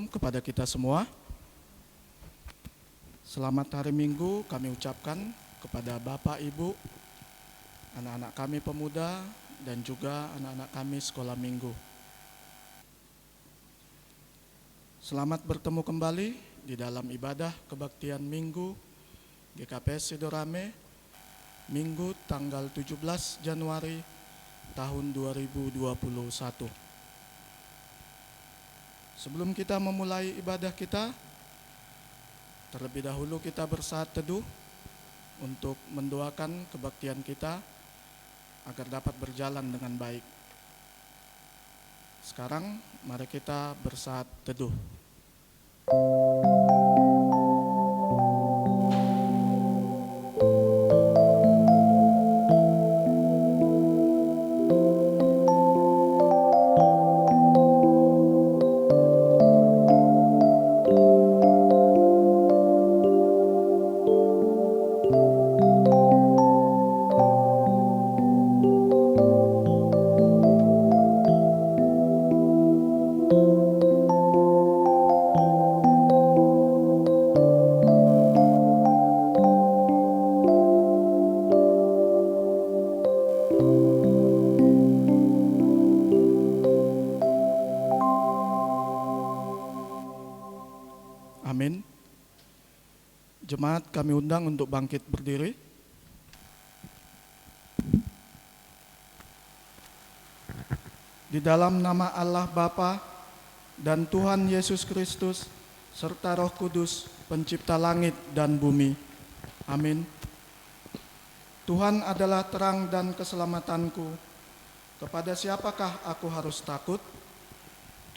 Shalom kepada kita semua. Selamat hari Minggu kami ucapkan kepada Bapak, Ibu, anak-anak kami pemuda, dan juga anak-anak kami sekolah minggu. Selamat bertemu kembali di dalam ibadah kebaktian Minggu GKPS Sidorame, Minggu tanggal 17 Januari tahun 2021. Sebelum kita memulai ibadah kita, terlebih dahulu kita bersaat teduh untuk mendoakan kebaktian kita agar dapat berjalan dengan baik. Sekarang mari kita bersaat teduh. Amin. Jemaat kami undang untuk bangkit berdiri. Di dalam nama Allah Bapa dan Tuhan Yesus Kristus serta Roh Kudus, pencipta langit dan bumi. Amin. Tuhan adalah terang dan keselamatanku. Kepada siapakah aku harus takut?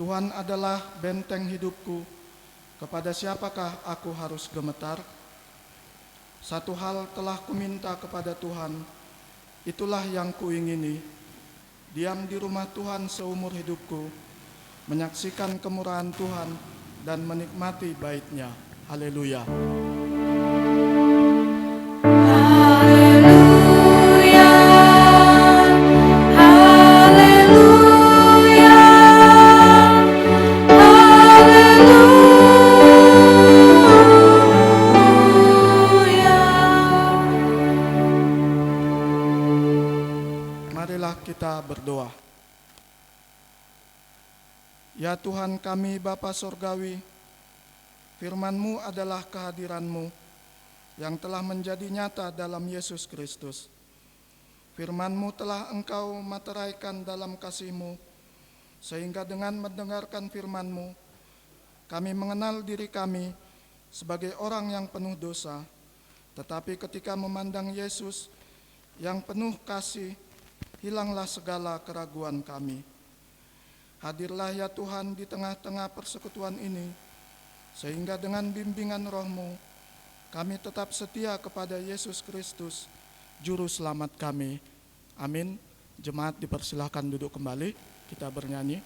Tuhan adalah benteng hidupku. Kepada siapakah aku harus gemetar? Satu hal telah kuminta kepada Tuhan, itulah yang kuingini, diam di rumah Tuhan seumur hidupku, menyaksikan kemurahan Tuhan dan menikmati bait-Nya. Haleluya. Kita berdoa. Ya Tuhan kami Bapa Sorgawi, firman-Mu adalah kehadiran-Mu yang telah menjadi nyata dalam Yesus Kristus. Firman-Mu telah Engkau materaikan dalam kasih-Mu, sehingga dengan mendengarkan firman-Mu, kami mengenal diri kami sebagai orang yang penuh dosa. Tetapi ketika memandang Yesus yang penuh kasih, hilanglah segala keraguan kami. Hadirlah ya Tuhan di tengah-tengah persekutuan ini, sehingga dengan bimbingan Roh-Mu, kami tetap setia kepada Yesus Kristus, Juru Selamat kami. Amin. Jemaat dipersilahkan duduk kembali, kita bernyanyi.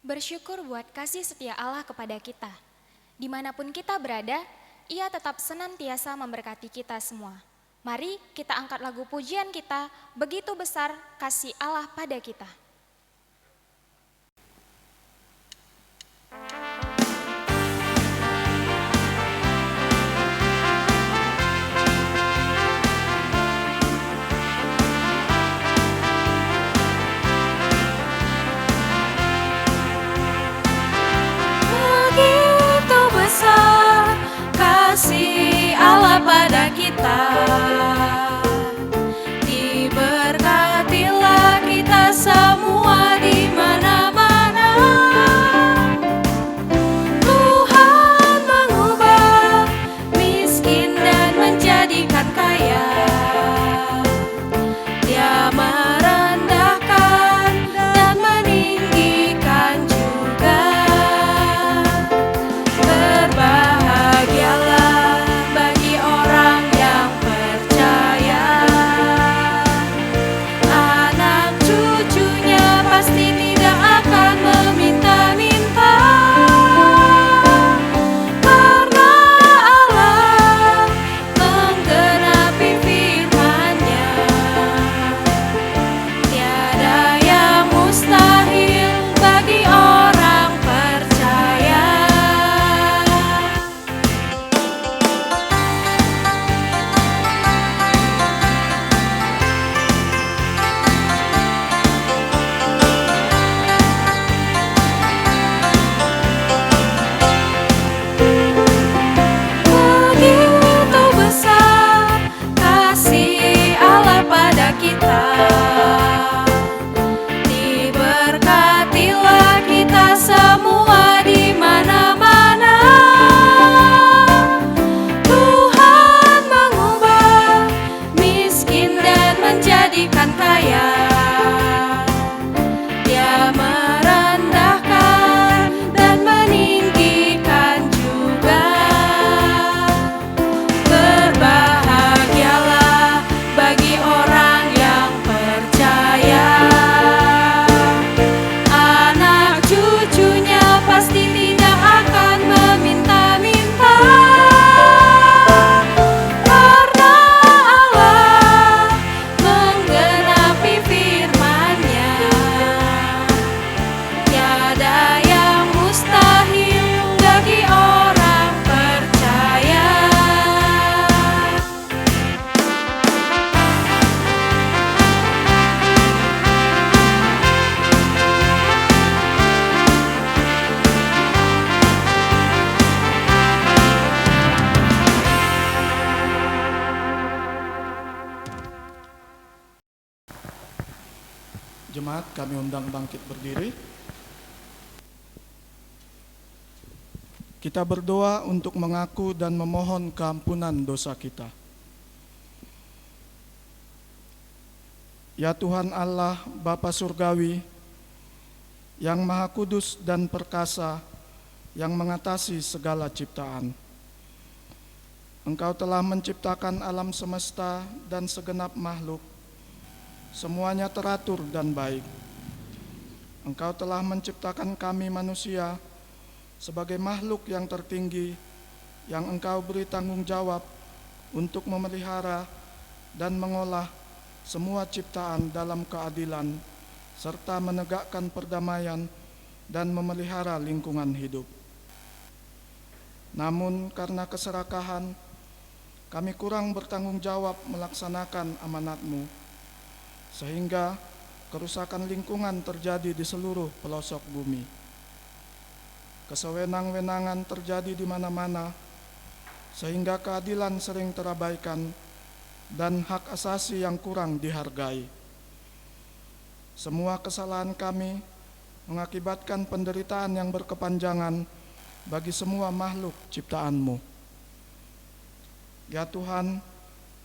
Bersyukur buat kasih setia Allah kepada kita. Dimanapun kita berada, Ia tetap senantiasa memberkati kita semua. Mari kita angkat lagu pujian kita, begitu besar kasih Allah pada kita. Begitu besar kasih Allah pada kita, diberkatilah kita semua di mana-mana. Tuhan mengubah miskin dan menjadikan kaya. Dia merendahkan dan meninggikan juga. Berbahagialah bagi orang yang percaya. Jemaat kami undang bangkit berdiri. Kita berdoa untuk mengaku dan memohon keampunan dosa kita. Ya Tuhan Allah, Bapa Surgawi, yang Maha Kudus dan Perkasa, yang mengatasi segala ciptaan. Engkau telah menciptakan alam semesta dan segenap makhluk. Semuanya teratur dan baik. Engkau telah menciptakan kami manusia sebagai makhluk yang tertinggi, yang Engkau beri tanggung jawab untuk memelihara dan mengolah semua ciptaan dalam keadilan, serta menegakkan perdamaian dan memelihara lingkungan hidup. Namun karena keserakahan, kami kurang bertanggung jawab melaksanakan amanat-Mu, sehingga kerusakan lingkungan terjadi di seluruh pelosok bumi. Kesewenang-wenangan terjadi di mana-mana, sehingga keadilan sering terabaikan dan hak asasi yang kurang dihargai. Semua kesalahan kami mengakibatkan penderitaan yang berkepanjangan bagi semua makhluk ciptaan-Mu. Ya Tuhan,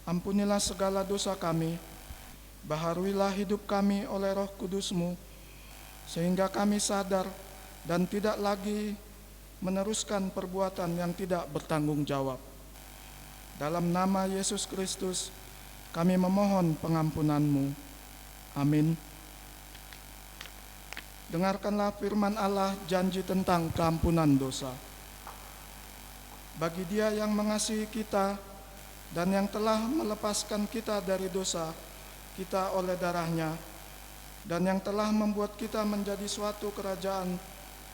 ampunilah segala dosa kami, baharuilah hidup kami oleh Roh Kudus-Mu, sehingga kami sadar dan tidak lagi meneruskan perbuatan yang tidak bertanggung jawab. Dalam nama Yesus Kristus, kami memohon pengampunan-Mu. Amin. Dengarkanlah firman Allah, janji tentang keampunan dosa. Bagi Dia yang mengasihi kita dan yang telah melepaskan kita dari dosa kita oleh darah-Nya, dan yang telah membuat kita menjadi suatu kerajaan,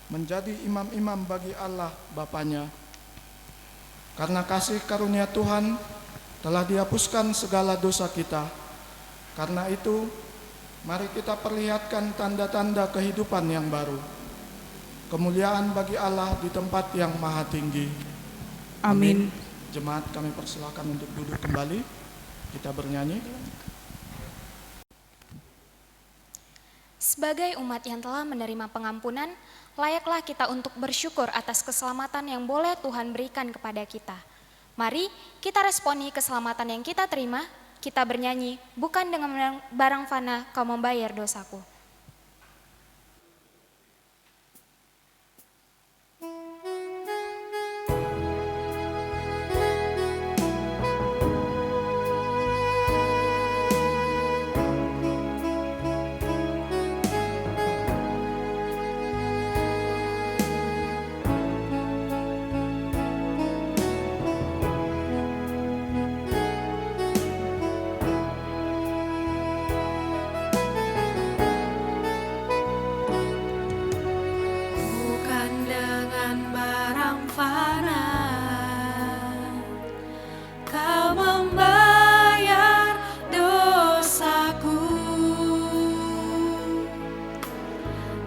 menjadi imam-imam bagi Allah Bapa-Nya. Karena kasih karunia Tuhan telah dihapuskan segala dosa kita. Karena itu, mari kita perlihatkan tanda-tanda kehidupan yang baru. Kemuliaan bagi Allah di tempat yang maha tinggi. Amin. Jemaat kami persilakan untuk duduk kembali. Kita bernyanyi. Sebagai umat yang telah menerima pengampunan, layaklah kita untuk bersyukur atas keselamatan yang boleh Tuhan berikan kepada kita. Mari kita responi keselamatan yang kita terima. Kita bernyanyi, bukan dengan barang fana kau membayar dosaku. Bukan dengan barang fana kau membayar dosaku,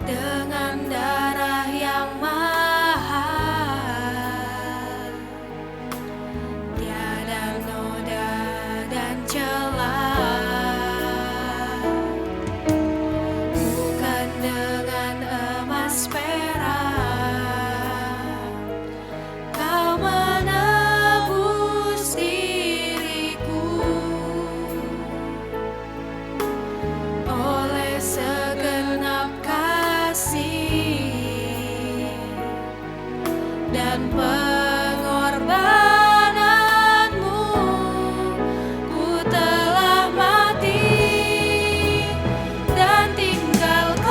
dengan darah yang mahal, tiada noda dan celah. Bukan dengan emas perak kau menebus diriku, oleh segenap kasih dan pengorbananmu, ku telah mati dan tinggalkan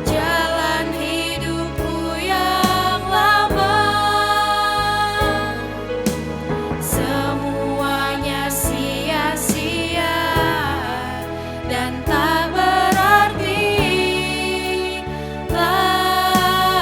jalan hidupku yang lama. Semuanya sia-sia dan tak berarti lagi.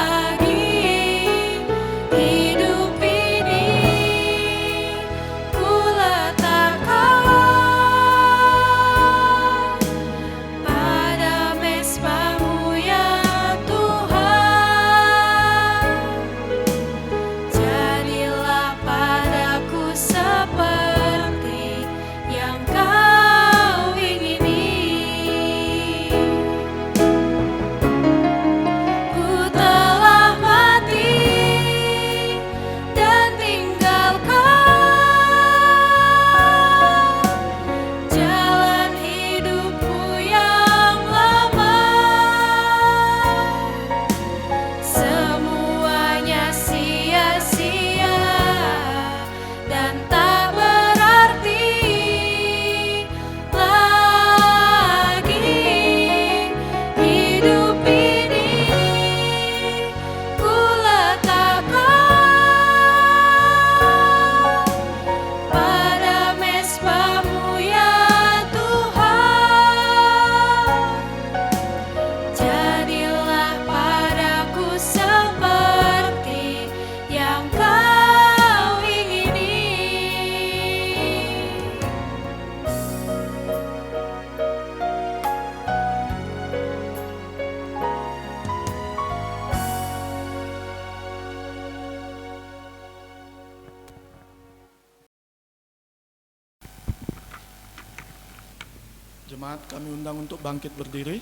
Jemaat kami undang untuk bangkit berdiri.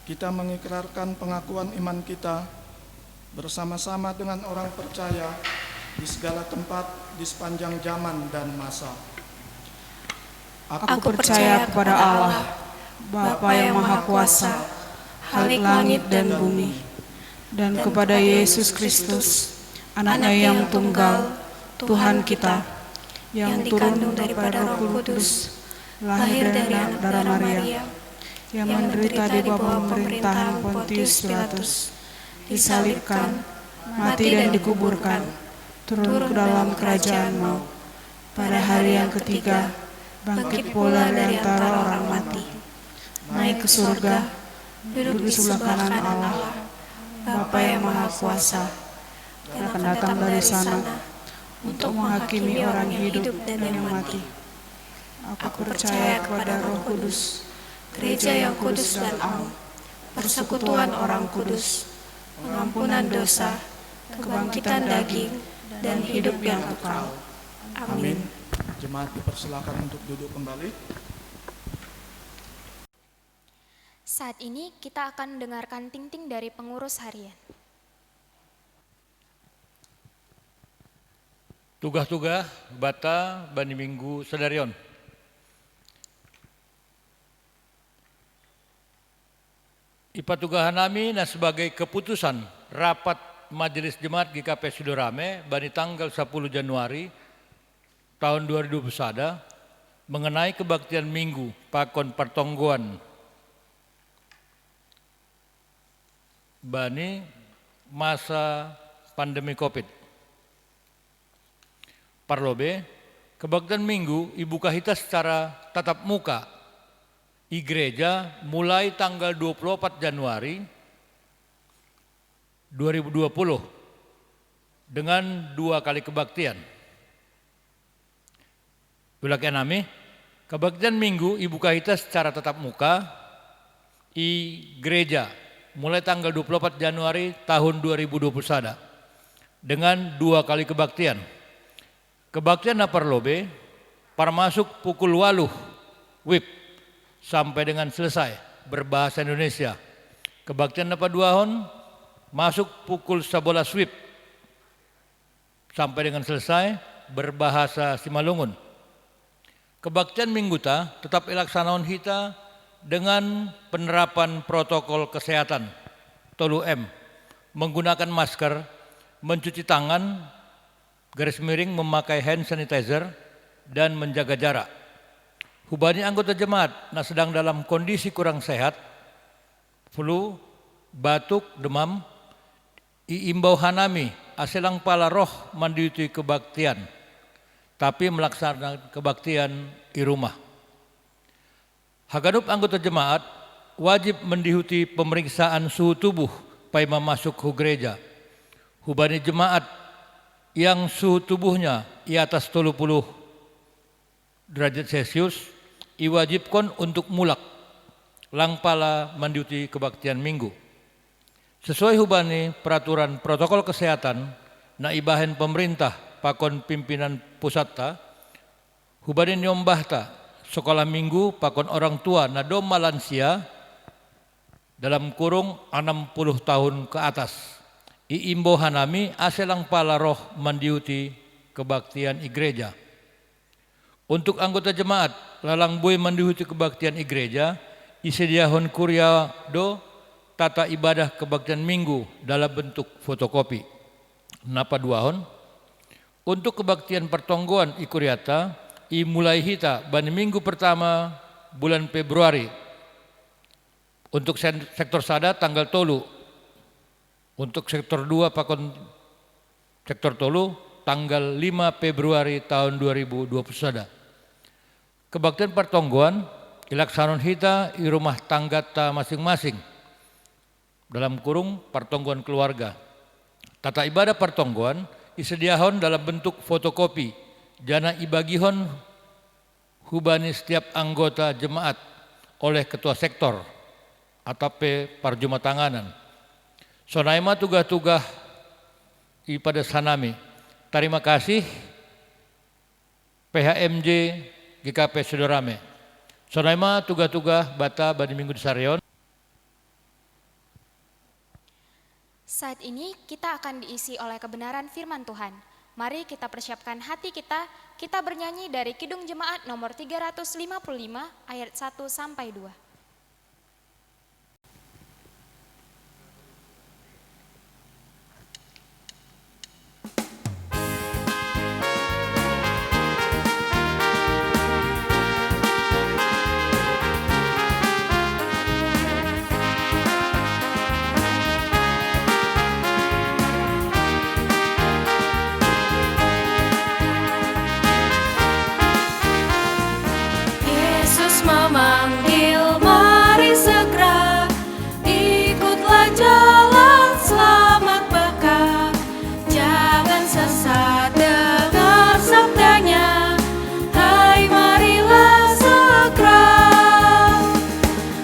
Kita mengikrarkan pengakuan iman kita bersama-sama dengan orang percaya di segala tempat di sepanjang zaman dan masa. Aku percaya kepada Allah, Bapa yang Maha Kuasa, Khalik langit dan bumi, dan kepada Yesus Kristus, Anaknya yang tunggal, Tuhan kita, yang turun daripada Roh Kudus, lahir dari anak darah Maria, yang menderita di bawah pemerintahan Pontius Pilatus, disalibkan, mati dan dikuburkan, turun ke dalam kerajaan maut. Pada hari yang ketiga, bangkit pula dari antara orang mati, naik ke surga, duduk di sebelah kanan Allah, Bapa yang Maha Kuasa, dan akan datang dari sana untuk menghakimi orang hidup dan yang mati. Aku percaya kepada Roh Kudus, Gereja yang kudus dan am, persekutuan orang kudus, pengampunan dosa, kebangkitan daging, dan hidup yang kekal. Amin. Jemaat dipersilakan untuk duduk kembali. Saat ini kita akan mendengarkan ting-ting dari pengurus harian. Tugas-tugas Bata Bani Minggu Sedarion. Ipatugahan nami nah sebagai keputusan rapat Majelis Jemaat GKP Sidorame bani tanggal 10 Januari tahun 2021 mengenai kebaktian Minggu Pakon Pertongguan bani masa pandemi Covid. Parlobe, kebaktian Minggu Ibu Kahita secara tatap muka di gereja mulai tanggal 24 Januari 2020 dengan 2 kali kebaktian. Bulakan nami, kebaktian Minggu Ibu Kahita secara tatap muka di gereja mulai tanggal 24 Januari tahun 2021 dengan 2 kali kebaktian. Kebaktian Naparlobe parmasuk pukul 8 WIB sampai dengan selesai berbahasa Indonesia. Kebaktian dapat 2 hon masuk pukul 11 WIB sampai dengan selesai berbahasa Simalungun. Kebaktian Mingguta tetap ilaksanaon hita dengan penerapan protokol kesehatan 3M, menggunakan masker, mencuci tangan, garis miring memakai hand sanitizer, dan menjaga jarak. Hubani anggota jemaat nah sedang dalam kondisi kurang sehat, flu, batuk, demam, iimbau hanami aselang pala roh mandiuti kebaktian, tapi melaksanakan kebaktian di rumah. Haganup anggota jemaat wajib mendihuti pemeriksaan suhu tubuh paima masuk ke gereja. Hubani jemaat yang suhu tubuhnya di atas 30 derajat Celcius iwajibkan untuk mulak langpala mandiuti kebaktian Minggu. Sesuai hubani peraturan protokol kesehatan na ibahen pemerintah pakon pimpinan pusatta, hubani nyombahta sekolah Minggu pakon orang tua na doma lansia dalam kurung 60 tahun ke atas. Iimbo hanami aselang pala roh mandiuti kebaktian gereja. Untuk anggota jemaat lalang boy mandihuti kebaktian gereja, isediahon kurya do tata ibadah kebaktian Minggu dalam bentuk fotokopi. Napa 2 hon? Untuk kebaktian pertonggoan ikuryata, mulai hita bani Minggu pertama bulan Februari. Untuk sektor sada tanggal 3. Untuk sektor 2 pakon sektor 3 tanggal 5 Februari tahun 2021. Kebaktian pertonggoan ilaksanon hita di rumah tangga ta masing-masing dalam kurung pertonggoan keluarga. Tata ibadah pertonggoan isediahon dalam bentuk fotokopi jana ibagihon hubani setiap anggota jemaat oleh ketua sektor atau parjumatanganan. Sonaima tugas-tugas pada sanami. Terima kasih PHMJ GKP Sudorame. Sonaima tugas-tugas bata badi minggu disarion. Saat ini kita akan diisi oleh kebenaran firman Tuhan. Mari kita persiapkan hati kita bernyanyi dari Kidung Jemaat nomor 355 ayat 1 sampai 2. Yesus memanggil, mari segera ikutlah jalan selamat bekal. Jangan sesat, dengar sabdanya, hai marilah segera.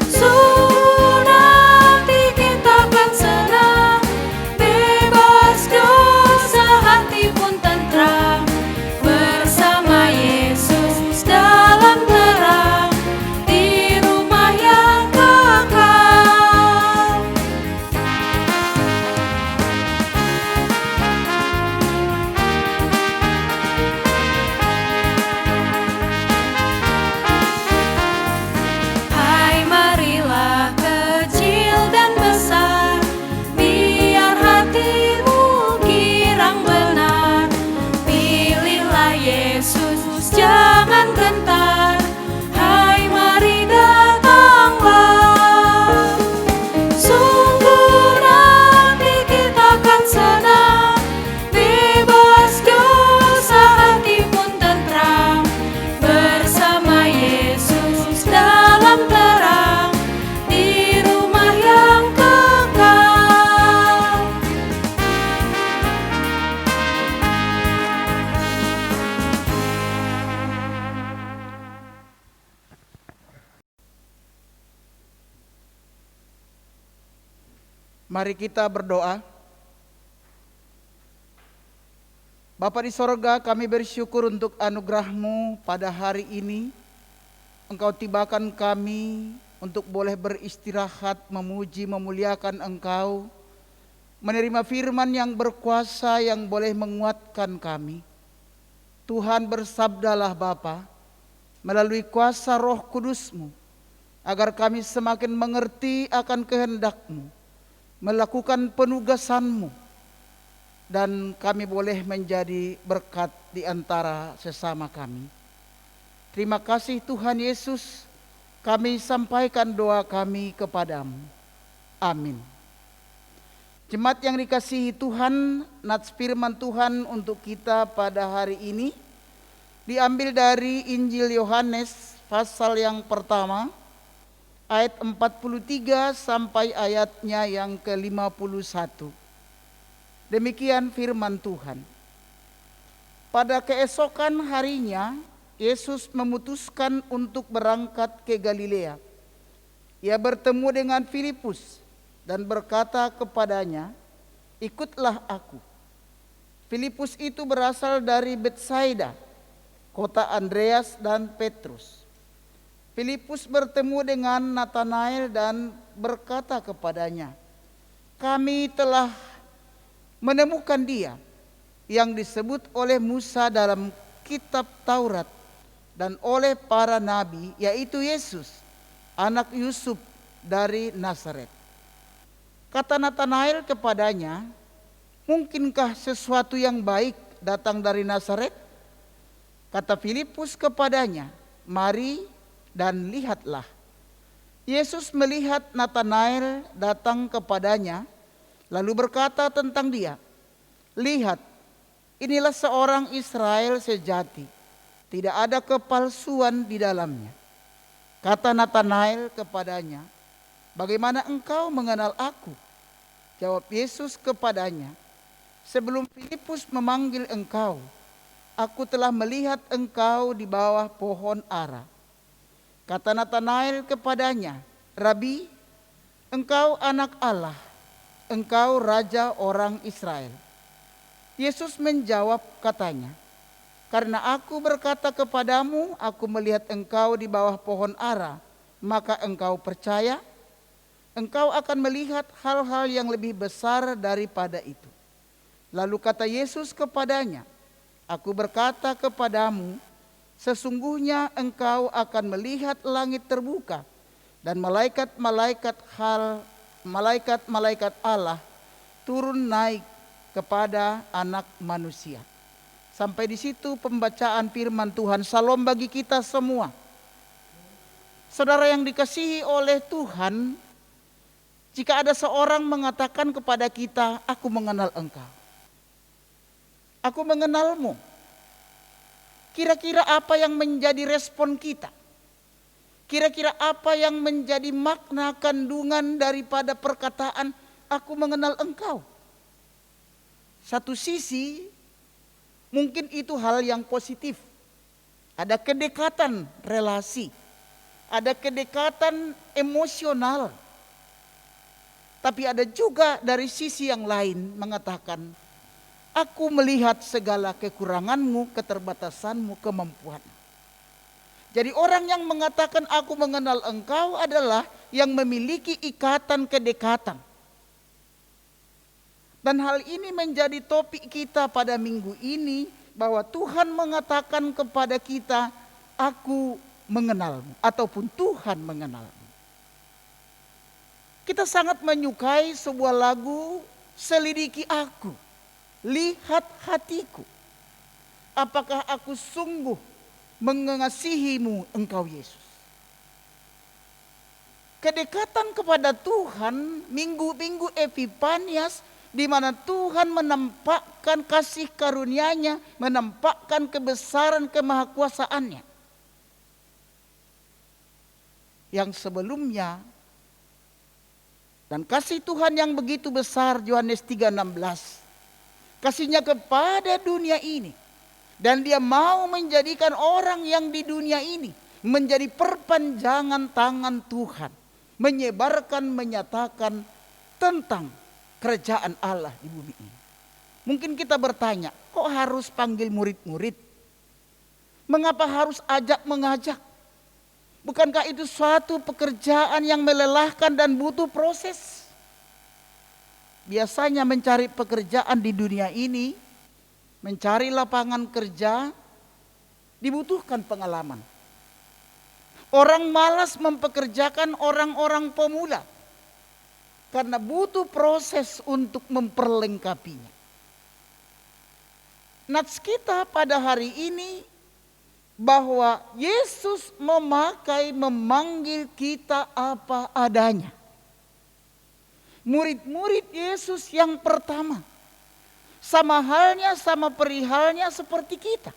Sungguh nanti kita akan senang, bebas dosa, hati pun tentram, bersama Yesus dalam terang, di rumah yang kekal. Hai marilah kecil dan besar, biar hatimu girang benar. Pilihlah Yesus, jangan gentar, hai mari datanglah. Sungguh nanti kita akan senang, bebas dosa, hati pun tentram, bersama Yesus dalam terang, di rumah yang kekal. Mari kita berdoa. Bapa di sorga, kami bersyukur untuk anugerah-Mu pada hari ini. Engkau tibakan kami untuk boleh beristirahat, memuji, memuliakan Engkau, menerima firman yang berkuasa yang boleh menguatkan kami. Tuhan, bersabdalah Bapa melalui kuasa Roh Kudus-Mu, agar kami semakin mengerti akan kehendak-Mu, melakukan penugasan-Mu, dan kami boleh menjadi berkat di antara sesama kami. Terima kasih Tuhan Yesus, kami sampaikan doa kami kepadamu. Amin. Jemaat yang dikasihi Tuhan, nats firman Tuhan untuk kita pada hari ini diambil dari Injil Yohanes pasal yang pertama, ayat 43 sampai ayatnya yang ke-51. Demikian firman Tuhan. Pada keesokan harinya, Yesus memutuskan untuk berangkat ke Galilea. Ia bertemu dengan Filipus dan berkata kepadanya, "Ikutlah aku." Filipus itu berasal dari Betsaida, kota Andreas dan Petrus. Filipus bertemu dengan Natanael dan berkata kepadanya, "Kami telah menemukan Dia yang disebut oleh Musa dalam kitab Taurat dan oleh para nabi, yaitu Yesus, anak Yusuf dari Nazaret." Kata Natanael kepadanya, "Mungkinkah sesuatu yang baik datang dari Nazaret?" Kata Filipus kepadanya, "Mari dan lihatlah." Yesus melihat Natanael datang kepadanya, lalu berkata tentang dia, "Lihat, inilah seorang Israel sejati, tidak ada kepalsuan di dalamnya." Kata Natanael kepadanya, "Bagaimana engkau mengenal aku?" Jawab Yesus kepadanya, "Sebelum Filipus memanggil engkau, aku telah melihat engkau di bawah pohon ara." Kata Natanael kepadanya, "Rabi, engkau anak Allah, engkau raja orang Israel." Yesus menjawab katanya, Karena aku berkata kepadamu, aku melihat engkau di bawah pohon ara, maka engkau percaya? Engkau akan melihat hal-hal yang lebih besar daripada itu. Lalu kata Yesus kepadanya, aku berkata kepadamu, sesungguhnya engkau akan melihat langit terbuka dan malaikat-malaikat Allah turun naik kepada Anak Manusia. Sampai di situ pembacaan firman Tuhan. Salam bagi kita semua. Saudara yang dikasihi oleh Tuhan, jika ada seorang mengatakan kepada kita, aku mengenal engkau, aku mengenalmu, kira-kira apa yang menjadi respon kita? Kira-kira apa yang menjadi makna kandungan daripada perkataan aku mengenal engkau? Satu sisi mungkin itu hal yang positif. Ada kedekatan relasi, ada kedekatan emosional. Tapi ada juga dari sisi yang lain mengatakan, aku melihat segala kekuranganmu, keterbatasanmu, kemampuanmu. Jadi orang yang mengatakan aku mengenal engkau adalah yang memiliki ikatan kedekatan. Dan hal ini menjadi topik kita pada minggu ini, bahwa Tuhan mengatakan kepada kita, aku mengenalmu, ataupun Tuhan mengenalmu. Kita sangat menyukai sebuah lagu, selidiki aku, lihat hatiku. Apakah aku sungguh mengasihimu engkau Yesus? Kedekatan kepada Tuhan, minggu-minggu Epifanias, di mana Tuhan menampakkan kasih karunia-Nya, menampakkan kebesaran kemahakuasaannya. Yang sebelumnya, dan kasih Tuhan yang begitu besar, Yohanes 3:16, kasih-Nya kepada dunia ini, dan Dia mau menjadikan orang yang di dunia ini menjadi perpanjangan tangan Tuhan, menyebarkan, menyatakan tentang kerajaan Allah di bumi ini. Mungkin kita bertanya, kok harus panggil murid-murid? Mengapa harus ajak mengajak? Bukankah itu suatu pekerjaan yang melelahkan dan butuh proses? Biasanya mencari pekerjaan di dunia ini, mencari lapangan kerja, dibutuhkan pengalaman. Orang malas mempekerjakan orang-orang pemula, karena butuh proses untuk memperlengkapinya. Nats kita pada hari ini bahwa Yesus memanggil kita apa adanya. Murid-murid Yesus yang pertama, sama halnya, sama perihalnya seperti kita.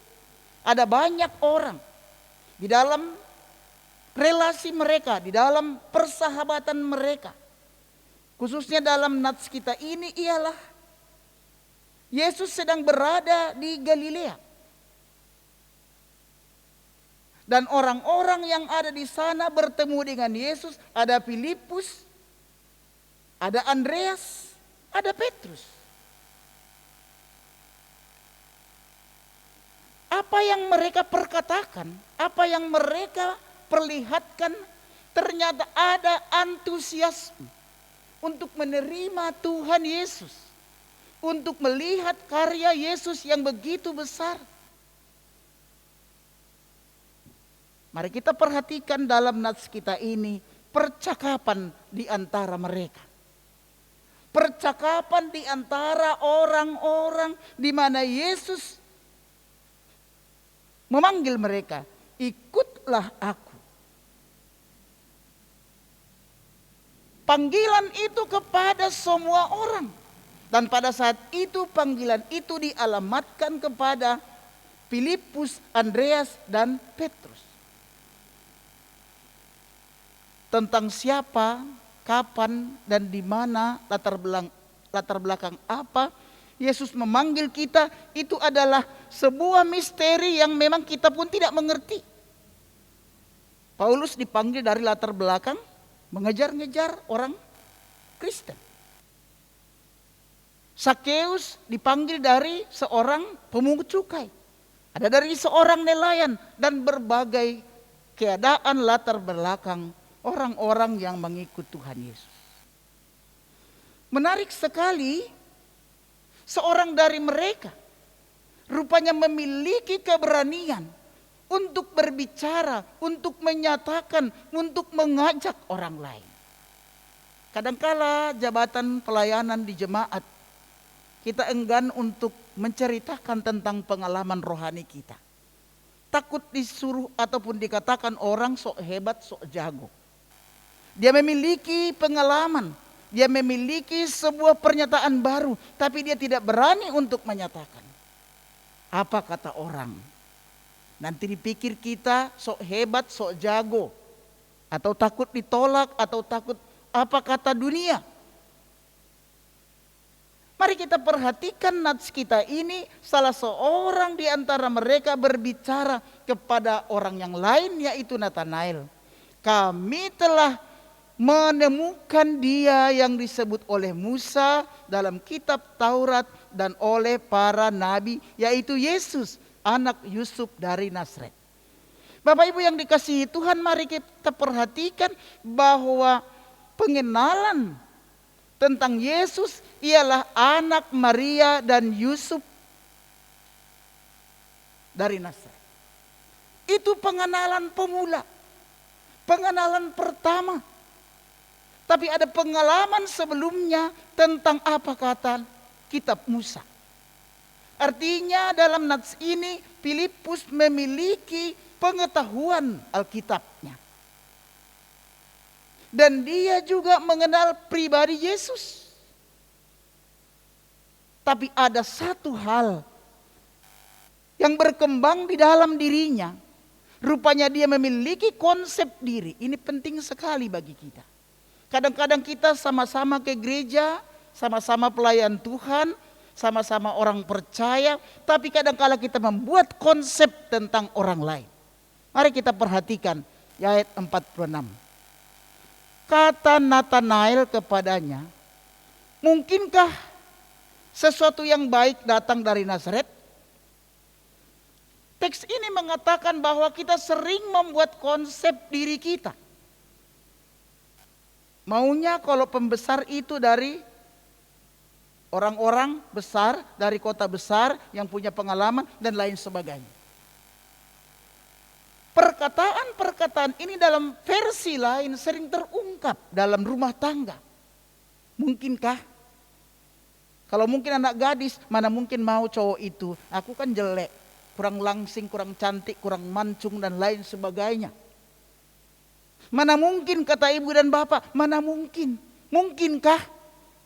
Ada banyak orang di dalam relasi mereka, di dalam persahabatan mereka. Khususnya dalam nats kita ini ialah Yesus sedang berada di Galilea. Dan orang-orang yang ada di sana bertemu dengan Yesus. Ada Filipus, ada Andreas, ada Petrus. Apa yang mereka perkatakan, apa yang mereka perlihatkan, ternyata ada antusiasme untuk menerima Tuhan Yesus, untuk melihat karya Yesus yang begitu besar. Mari kita perhatikan dalam nats kita ini percakapan di antara mereka. Percakapan di antara orang-orang di mana Yesus memanggil mereka, ikutlah aku. Panggilan itu kepada semua orang. Dan pada saat itu panggilan itu dialamatkan kepada Filipus, Andreas, dan Petrus. Tentang siapa, kapan, dan di mana, latar belakang apa Yesus memanggil kita, itu adalah sebuah misteri yang memang kita pun tidak mengerti. Paulus dipanggil dari latar belakang mengejar-ngejar orang Kristen. Sakeus dipanggil dari seorang pemungut cukai. Ada dari seorang nelayan dan berbagai keadaan latar belakang orang-orang yang mengikut Tuhan Yesus. Menarik sekali, seorang dari mereka rupanya memiliki keberanian untuk berbicara, untuk menyatakan, untuk mengajak orang lain. Kadangkala jabatan pelayanan di jemaat, kita enggan untuk menceritakan tentang pengalaman rohani kita. Takut disuruh ataupun dikatakan orang sok hebat, sok jago. Dia memiliki pengalaman, dia memiliki sebuah pernyataan baru, tapi dia tidak berani untuk menyatakan. Apa kata orang? Nanti dipikir kita sok hebat, sok jago. Atau takut ditolak, atau takut apa kata dunia. Mari kita perhatikan nats kita ini, salah seorang di antara mereka berbicara kepada orang yang lain, yaitu Nathanael. Kami telah menemukan dia yang disebut oleh Musa dalam kitab Taurat dan oleh para nabi, yaitu Yesus, anak Yusuf dari Nazaret. Bapak Ibu yang dikasihi Tuhan, mari kita perhatikan bahwa pengenalan tentang Yesus ialah anak Maria dan Yusuf dari Nazaret. Itu pengenalan pemula, pengenalan pertama. Tapi ada pengalaman sebelumnya tentang apa kata kitab Musa. Artinya dalam nats ini Filipus memiliki pengetahuan Alkitabnya. Dan dia juga mengenal pribadi Yesus. Tapi ada satu hal yang berkembang di dalam dirinya. Rupanya dia memiliki konsep diri. Ini penting sekali bagi kita. Kadang-kadang kita sama-sama ke gereja, sama-sama pelayan Tuhan, sama-sama orang percaya, tapi kadang-kala kita membuat konsep tentang orang lain. Mari kita perhatikan ayat 46. Kata Nathanael kepadanya, mungkinkah sesuatu yang baik datang dari Nazaret? Teks ini mengatakan bahwa kita sering membuat konsep diri kita. Maunya kalau pembesar itu dari orang-orang besar, dari kota besar yang punya pengalaman dan lain sebagainya. Perkataan-perkataan ini dalam versi lain sering terungkap dalam rumah tangga. Mungkinkah? Kalau mungkin anak gadis, mana mungkin mau cowok itu. Aku kan jelek, kurang langsing, kurang cantik, kurang mancung dan lain sebagainya. Mana mungkin kata ibu dan bapak, mana mungkin. Mungkinkah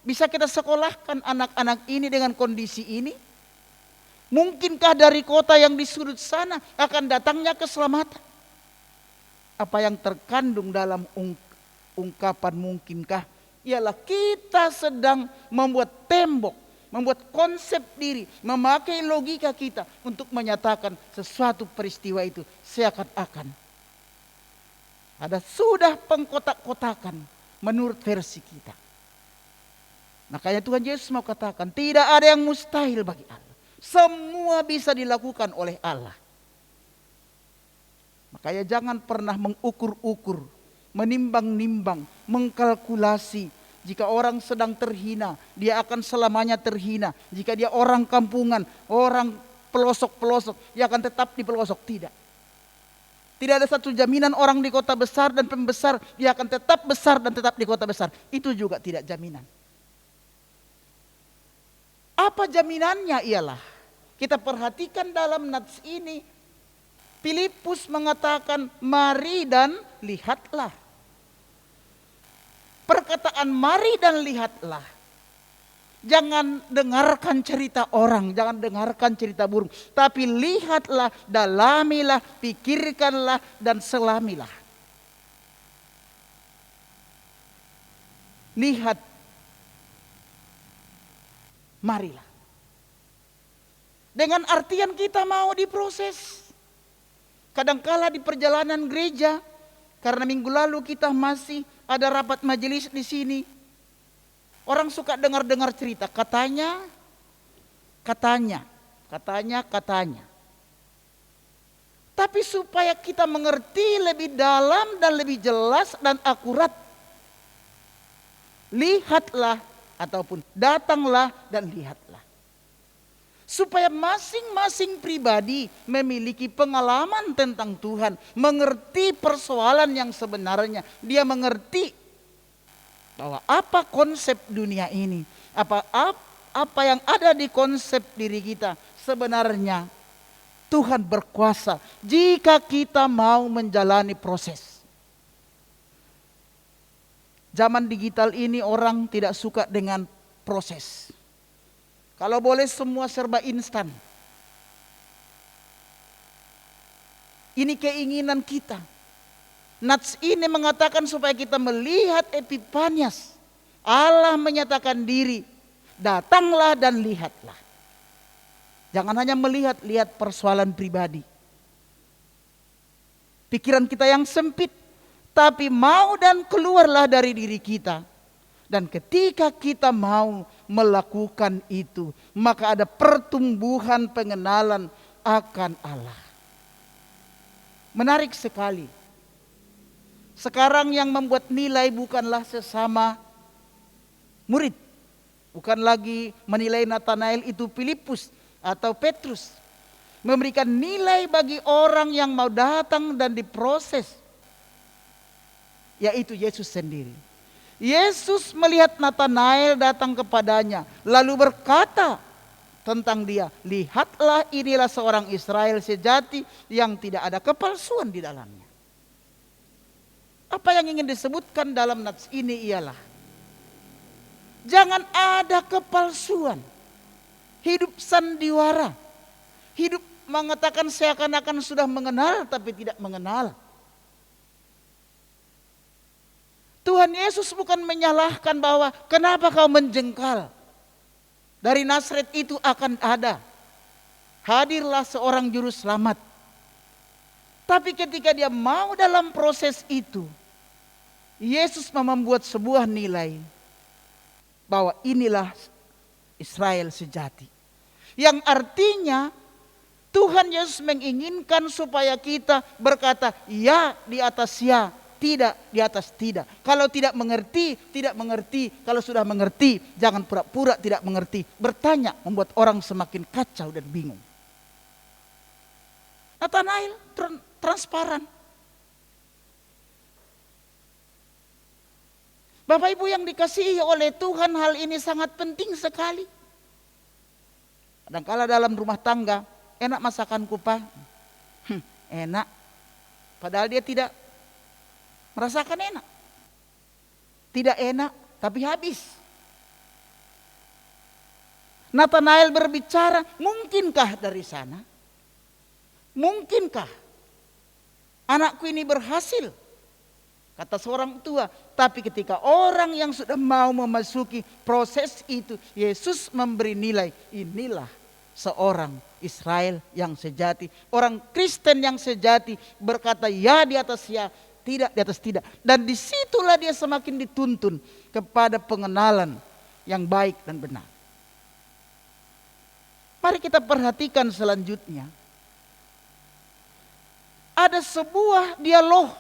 bisa kita sekolahkan anak-anak ini dengan kondisi ini? Mungkinkah dari kota yang di sudut sana akan datangnya keselamatan? Apa yang terkandung dalam ungkapan mungkinkah? Ialah kita sedang membuat tembok, membuat konsep diri, memakai logika kita untuk menyatakan sesuatu peristiwa itu seakan-akan ada sudah pengkotak-kotakan menurut versi kita. Makanya Tuhan Yesus mau katakan tidak ada yang mustahil bagi Allah. Semua bisa dilakukan oleh Allah. Makanya jangan pernah mengukur-ukur, menimbang-nimbang, mengkalkulasi. Jika orang sedang terhina, dia akan selamanya terhina. Jika dia orang kampungan, orang pelosok-pelosok, dia akan tetap di pelosok. Tidak. Tidak ada satu jaminan orang di kota besar dan pembesar, dia akan tetap besar dan tetap di kota besar. Itu juga tidak jaminan. Apa jaminannya ialah kita perhatikan dalam nats ini, Filipus mengatakan mari dan lihatlah. Perkataan mari dan lihatlah. Jangan dengarkan cerita orang, jangan dengarkan cerita burung. Tapi lihatlah, dalamilah, pikirkanlah dan selamilah. Lihat, marilah. Dengan artian kita mau diproses. Kadangkala di perjalanan gereja, karena minggu lalu kita masih ada rapat majelis di sini. Orang suka dengar-dengar cerita, katanya. Tapi supaya kita mengerti lebih dalam dan lebih jelas dan akurat, lihatlah ataupun datanglah dan lihatlah. Supaya masing-masing pribadi memiliki pengalaman tentang Tuhan, mengerti persoalan yang sebenarnya. Dia mengerti bahwa apa konsep dunia ini, apa yang ada di konsep diri kita sebenarnya Tuhan berkuasa jika kita mau menjalani proses. Zaman digital ini orang tidak suka dengan proses. Kalau boleh semua serba instan. Ini keinginan kita. Nats ini mengatakan supaya kita melihat Epifanias. Allah menyatakan diri. Datanglah dan lihatlah. Jangan hanya melihat, lihat persoalan pribadi. Pikiran kita yang sempit. Tapi mau dan keluarlah dari diri kita. Dan ketika kita mau melakukan itu, maka ada pertumbuhan pengenalan akan Allah. Menarik sekali. Sekarang yang membuat nilai bukanlah sesama murid. Bukan lagi menilai Nathanael itu Filipus atau Petrus. Memberikan nilai bagi orang yang mau datang dan diproses. Yaitu Yesus sendiri. Yesus melihat Nathanael datang kepadanya. Lalu berkata tentang dia. Lihatlah, inilah seorang Israel sejati yang tidak ada kepalsuan di dalamnya. Apa yang ingin disebutkan dalam nats ini ialah jangan ada kepalsuan. Hidup sandiwara. Hidup mengatakan seakan-akan sudah mengenal tapi tidak mengenal. Tuhan Yesus bukan menyalahkan bahwa kenapa kau menjengkal. Dari Nazaret itu akan ada. Hadirlah seorang juru selamat. Tapi ketika dia mau dalam proses itu, Yesus membuat sebuah nilai bahwa inilah Israel sejati. Yang artinya Tuhan Yesus menginginkan supaya kita berkata ya di atas ya, tidak di atas tidak. Kalau tidak mengerti, tidak mengerti. Kalau sudah mengerti, jangan pura-pura tidak mengerti. Bertanya membuat orang semakin kacau dan bingung. Nathanael transparan. Bapak Ibu yang dikasihi oleh Tuhan, hal ini sangat penting sekali. Kadang-kala dalam rumah tangga, enak masakanku Pak? Enak. Padahal dia tidak merasakan enak. Tidak enak, tapi habis. Nathanael berbicara, mungkinkah dari sana? Mungkinkah anakku ini berhasil? Kata seorang tua. Tapi ketika orang yang sudah mau memasuki proses itu, Yesus memberi nilai. Inilah seorang Israel yang sejati. Orang Kristen yang sejati berkata ya di atas ya, tidak di atas tidak. Dan disitulah dia semakin dituntun kepada pengenalan yang baik dan benar. Mari kita perhatikan selanjutnya. Ada sebuah dialog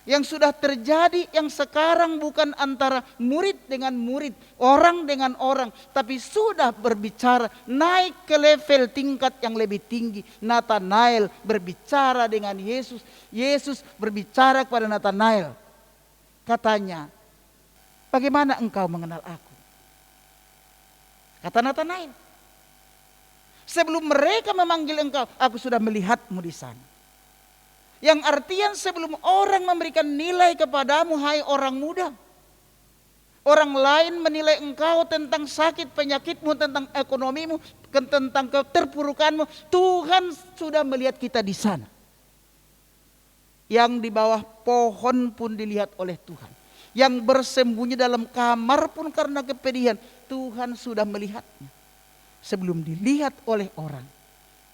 yang sudah terjadi, yang sekarang bukan antara murid dengan murid, orang dengan orang, tapi sudah berbicara naik ke level tingkat yang lebih tinggi. Nathanael berbicara dengan Yesus, Yesus berbicara kepada Nathanael. Katanya, bagaimana engkau mengenal aku? Kata Nathanael, sebelum mereka memanggil engkau, aku sudah melihatmu di sana. Yang artian sebelum orang memberikan nilai kepadamu, hai orang muda, orang lain menilai engkau tentang sakit penyakitmu, tentang ekonomimu, tentang keterpurukanmu, Tuhan sudah melihat kita di sana. Yang di bawah pohon pun dilihat oleh Tuhan. Yang bersembunyi dalam kamar pun karena kepedihan, Tuhan sudah melihatnya. Sebelum dilihat oleh orang,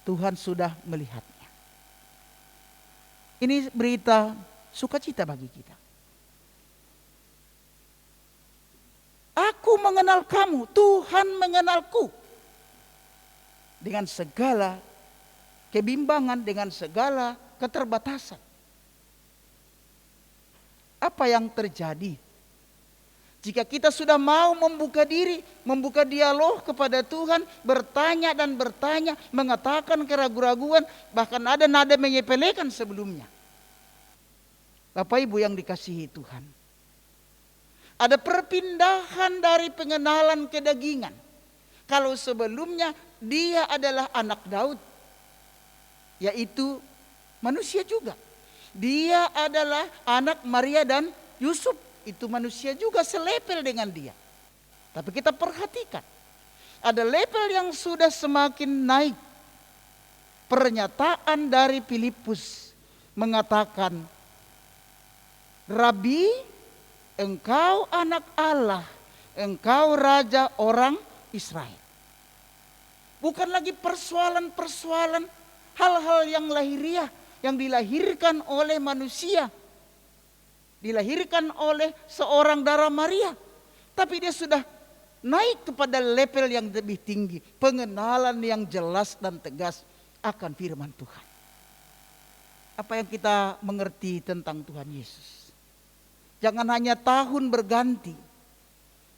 Tuhan sudah melihatnya. Ini berita sukacita bagi kita. Aku mengenal kamu, Tuhan mengenalku. Dengan segala kebimbangan, dengan segala keterbatasan. Apa yang terjadi jika kita sudah mau membuka diri, membuka dialog kepada Tuhan, bertanya dan bertanya, mengatakan keraguan-raguan, bahkan ada nada menyepelekan sebelumnya? Bapak Ibu yang dikasihi Tuhan, ada perpindahan dari pengenalan kedagingan. Kalau sebelumnya dia adalah anak Daud, yaitu manusia juga. Dia adalah anak Maria dan Yusuf, itu manusia juga, selepel dengan dia. Tapi kita perhatikan, ada level yang sudah semakin naik. Pernyataan dari Filipus mengatakan, Rabi, engkau anak Allah, engkau raja orang Israel. Bukan lagi persoalan-persoalan hal-hal yang lahiriah, yang dilahirkan oleh manusia, dilahirkan oleh seorang darah Maria. Tapi dia sudah naik kepada level yang lebih tinggi, pengenalan yang jelas dan tegas akan firman Tuhan. Apa yang kita mengerti tentang Tuhan Yesus? Jangan hanya tahun berganti,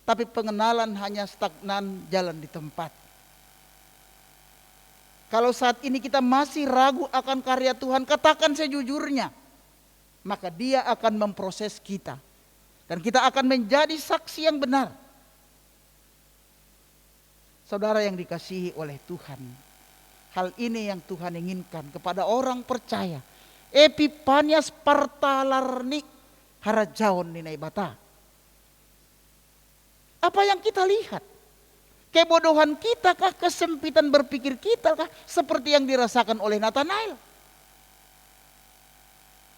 tapi pengenalan hanya stagnan, jalan di tempat. Kalau saat ini kita masih ragu akan karya Tuhan, katakan sejujurnya, maka Dia akan memproses kita. Dan kita akan menjadi saksi yang benar. Saudara yang dikasihi oleh Tuhan, hal ini yang Tuhan inginkan kepada orang percaya. Epipanias partalarni harajaon ninai bata. Apa yang kita lihat? Kebodohan kita kah, kesempitan berpikir kita kah, seperti yang dirasakan oleh Nathanael?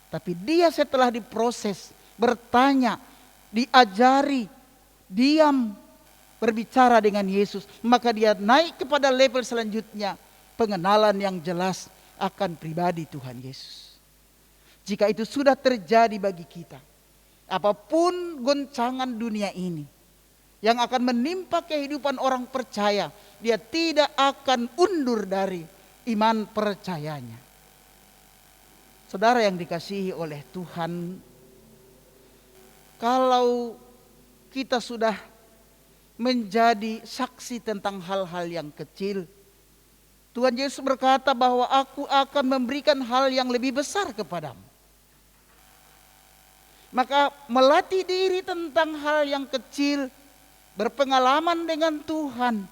Tapi dia setelah diproses, bertanya, diajari, diam, berbicara dengan Yesus, maka dia naik kepada level selanjutnya, pengenalan yang jelas akan pribadi Tuhan Yesus. Jika itu sudah terjadi bagi kita, apapun goncangan dunia ini yang akan menimpa kehidupan orang percaya, dia tidak akan undur dari iman percayanya. Saudara yang dikasihi oleh Tuhan, kalau kita sudah menjadi saksi tentang hal-hal yang kecil, Tuhan Yesus berkata bahwa aku akan memberikan hal yang lebih besar kepadamu. Maka melatih diri tentang hal yang kecil, berpengalaman dengan Tuhan,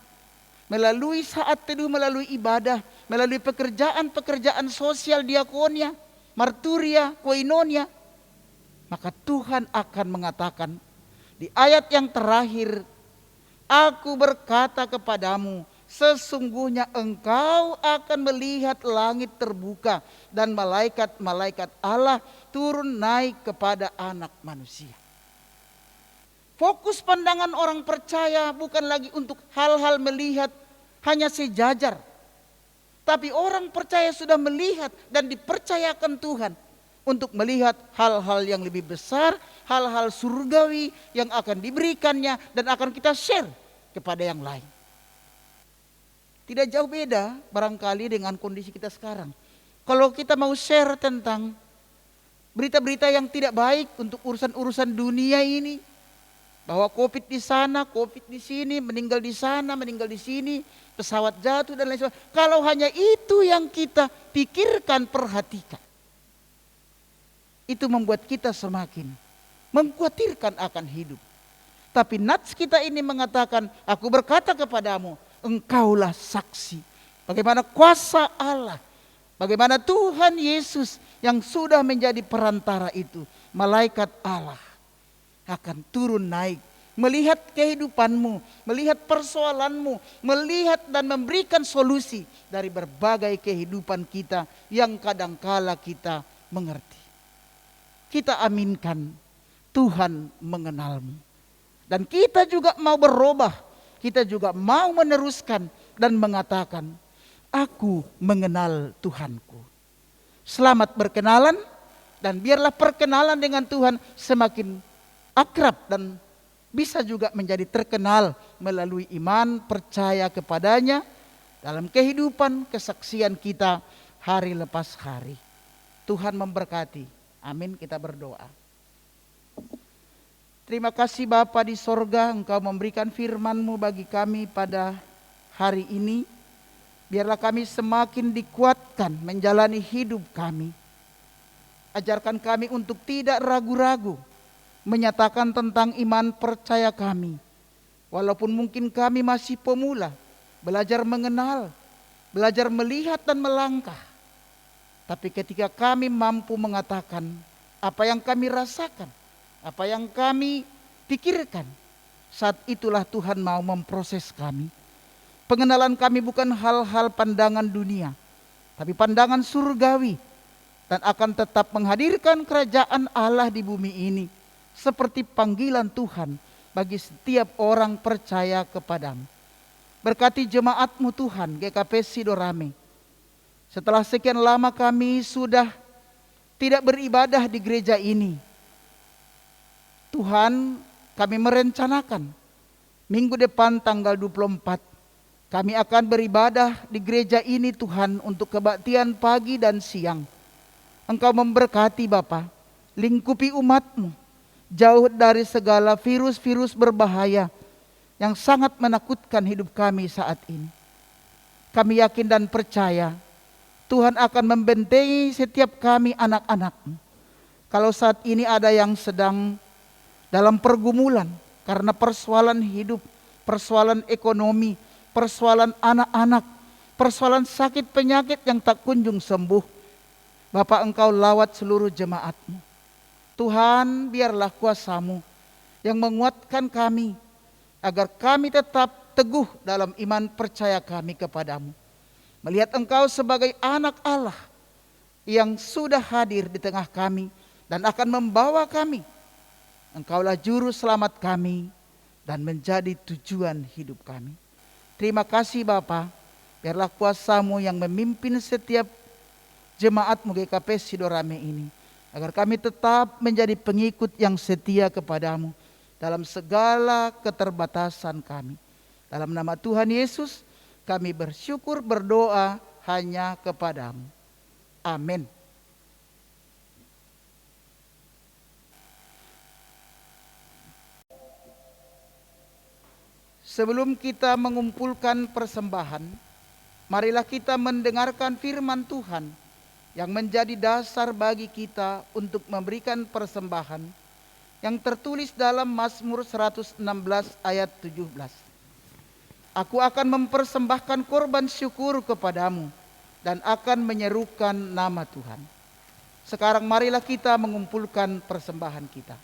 melalui saat teduh, melalui ibadah, melalui pekerjaan-pekerjaan sosial diakonia, marturia, koinonia, maka Tuhan akan mengatakan di ayat yang terakhir, aku berkata kepadamu, sesungguhnya engkau akan melihat langit terbuka dan malaikat-malaikat Allah turun naik kepada anak manusia. Fokus pandangan orang percaya bukan lagi untuk hal-hal melihat hanya sejajar. Tapi orang percaya sudah melihat dan dipercayakan Tuhan untuk melihat hal-hal yang lebih besar, hal-hal surgawi yang akan diberikannya dan akan kita share kepada yang lain. Tidak jauh beda barangkali dengan kondisi kita sekarang. Kalau kita mau share tentang berita-berita yang tidak baik untuk urusan-urusan dunia ini, bahwa COVID di sana, COVID di sini, meninggal di sana, meninggal di sini, pesawat jatuh dan lain sebagainya. Kalau hanya itu yang kita pikirkan, perhatikan, itu membuat kita semakin mengkhawatirkan akan hidup. Tapi nats kita ini mengatakan, aku berkata kepadamu, engkaulah saksi. Bagaimana kuasa Allah, bagaimana Tuhan Yesus yang sudah menjadi perantara itu, malaikat Allah akan turun naik, melihat kehidupanmu, melihat persoalanmu, melihat dan memberikan solusi dari berbagai kehidupan kita yang kadangkala kita mengerti. Kita aminkan Tuhan mengenalmu. Dan kita juga mau berubah, kita juga mau meneruskan dan mengatakan, aku mengenal Tuhanku. Selamat berkenalan dan biarlah perkenalan dengan Tuhan semakin akrab dan bisa juga menjadi terkenal melalui iman percaya kepadanya dalam kehidupan kesaksian kita hari lepas hari. Tuhan memberkati. Amin, kita berdoa. Terima kasih Bapa di sorga, Engkau memberikan firman-Mu bagi kami pada hari ini. Biarlah kami semakin dikuatkan menjalani hidup kami. Ajarkan kami untuk tidak ragu-ragu menyatakan tentang iman percaya kami. Walaupun mungkin kami masih pemula, belajar mengenal, belajar melihat dan melangkah. Tapi ketika kami mampu mengatakan apa yang kami rasakan, apa yang kami pikirkan, saat itulah Tuhan mau memproses kami. Pengenalan kami bukan hal-hal pandangan dunia, tapi pandangan surgawi, dan akan tetap menghadirkan kerajaan Allah di bumi ini seperti panggilan Tuhan bagi setiap orang percaya kepadamu. Berkati jemaat-Mu Tuhan, GKP Sidorame. Setelah sekian lama kami sudah tidak beribadah di gereja ini, Tuhan, kami merencanakan minggu depan tanggal 24 kami akan beribadah di gereja ini Tuhan untuk kebaktian pagi dan siang. Engkau memberkati Bapa, lingkupi umat-Mu jauh dari segala virus-virus berbahaya yang sangat menakutkan hidup kami saat ini. Kami yakin dan percaya Tuhan akan membentengi setiap kami anak-anak-Mu. Kalau saat ini ada yang sedang dalam pergumulan karena persoalan hidup, persoalan ekonomi, persoalan anak-anak, persoalan sakit penyakit yang tak kunjung sembuh, Bapak, Engkau lawat seluruh jemaat-Mu. Tuhan, biarlah kuasa-Mu yang menguatkan kami, agar kami tetap teguh dalam iman percaya kami kepadamu. Melihat Engkau sebagai anak Allah yang sudah hadir di tengah kami dan akan membawa kami. Engkaulah juru selamat kami dan menjadi tujuan hidup kami. Terima kasih Bapa, biarlah kuasa-Mu yang memimpin setiap jemaat-Mu GKP Sidorame ini, agar kami tetap menjadi pengikut yang setia kepadamu dalam segala keterbatasan kami. Dalam nama Tuhan Yesus kami bersyukur berdoa hanya kepadamu. Amin. Sebelum kita mengumpulkan persembahan, marilah kita mendengarkan firman Tuhan yang menjadi dasar bagi kita untuk memberikan persembahan, yang tertulis dalam Mazmur 116 ayat 17. Aku akan mempersembahkan korban syukur kepadamu dan akan menyerukan nama Tuhan. Sekarang marilah kita mengumpulkan persembahan kita.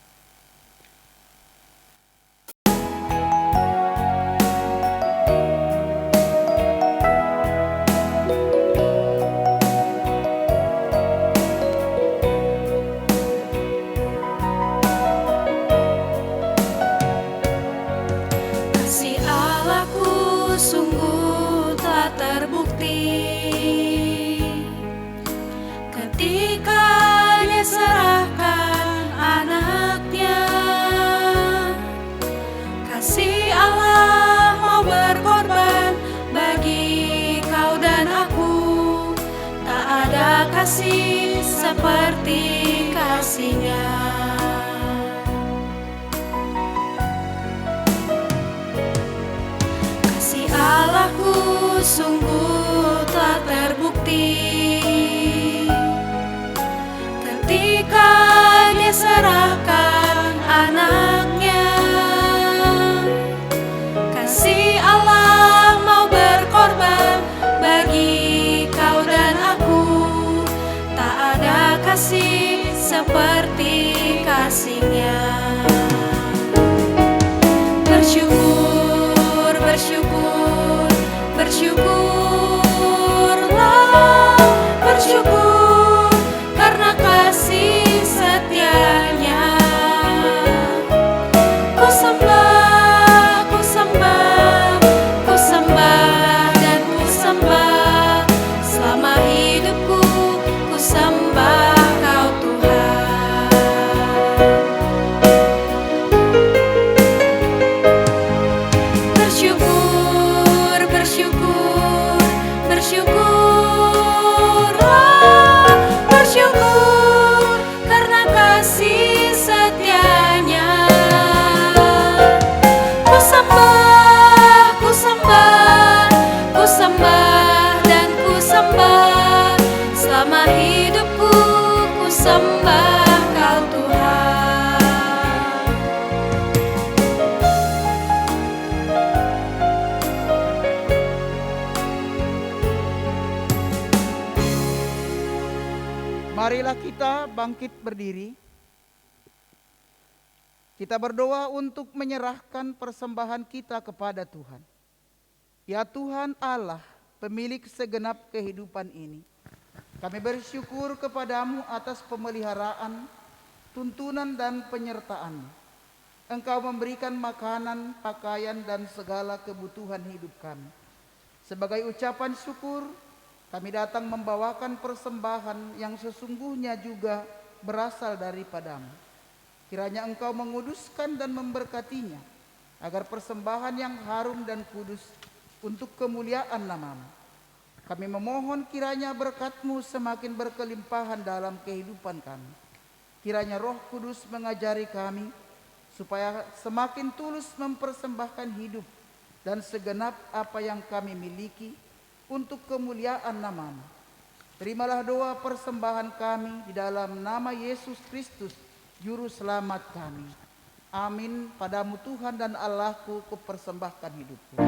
Sungguh tak terbukti ketika Dia serahkan anaknya. Kasih Allah mau berkorban bagi kau dan aku. Tak ada kasih seperti kasih-Nya. Allahku sungguh tak terbukti ketika Dia serahkan anaknya. Kasih Allah mau berkorban bagi kau dan aku. Tak ada kasih seperti kasih-Nya. Bersyukur, bersyukur, bersyukurlah, bersyukur karena kasih setia-Nya. Ku sembah, ku sembah, ku sembah dan ku sembah. Selama hidupku ku sembah Kau Tuhan. Bersyukur, bersyukur, bersyukurlah, kita bangkit berdiri. Kita berdoa untuk menyerahkan persembahan kita kepada Tuhan. Ya Tuhan Allah, pemilik segenap kehidupan ini, kami bersyukur kepadamu atas pemeliharaan, tuntunan dan penyertaan-Mu. Engkau memberikan makanan, pakaian dan segala kebutuhan hidup kami. Sebagai ucapan syukur, kami datang membawakan persembahan yang sesungguhnya juga berasal daripadamu. Kiranya Engkau menguduskan dan memberkatinya, agar persembahan yang harum dan kudus untuk kemuliaan nama-Mu. Kami memohon kiranya berkat-Mu semakin berkelimpahan dalam kehidupan kami. Kiranya Roh Kudus mengajari kami, supaya semakin tulus mempersembahkan hidup dan segenap apa yang kami miliki untuk kemuliaan nama-Mu. Terimalah doa persembahan kami di dalam nama Yesus Kristus, Juru Selamat kami. Amin. Padamu Tuhan dan Allahku kupersembahkan hidupku.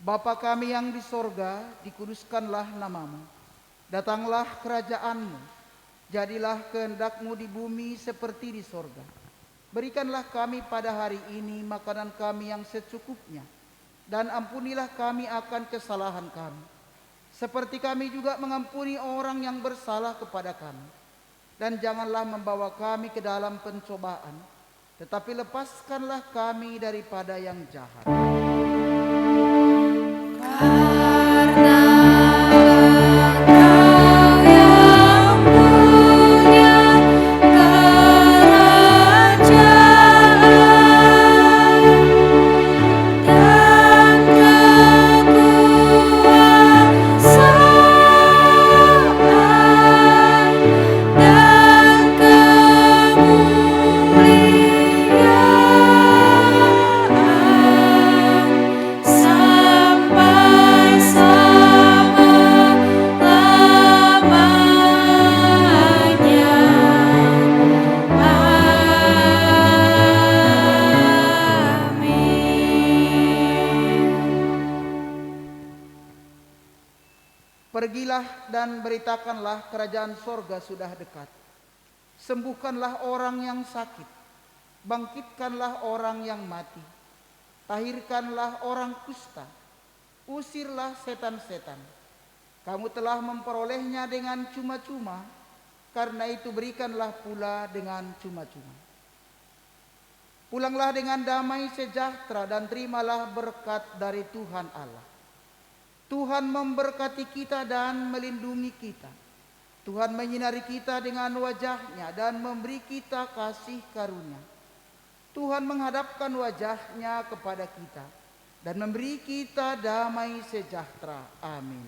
Bapa kami yang di sorga, dikuduskanlah nama-Mu. Datanglah kerajaan-Mu. Jadilah kehendak-Mu di bumi seperti di sorga. Berikanlah kami pada hari ini makanan kami yang secukupnya. Dan ampunilah kami akan kesalahan kami, seperti kami juga mengampuni orang yang bersalah kepada kami. Dan janganlah membawa kami ke dalam pencobaan, tetapi lepaskanlah kami daripada yang jahat. Pergilah dan beritakanlah kerajaan sorga sudah dekat. Sembuhkanlah orang yang sakit, bangkitkanlah orang yang mati, tahirkanlah orang kusta, usirlah setan-setan. Kamu telah memperolehnya dengan cuma-cuma, karena itu berikanlah pula dengan cuma-cuma. Pulanglah dengan damai sejahtera dan terimalah berkat dari Tuhan Allah. Tuhan memberkati kita dan melindungi kita. Tuhan menyinari kita dengan wajah-Nya dan memberi kita kasih karunia. Tuhan menghadapkan wajah-Nya kepada kita dan memberi kita damai sejahtera. Amin.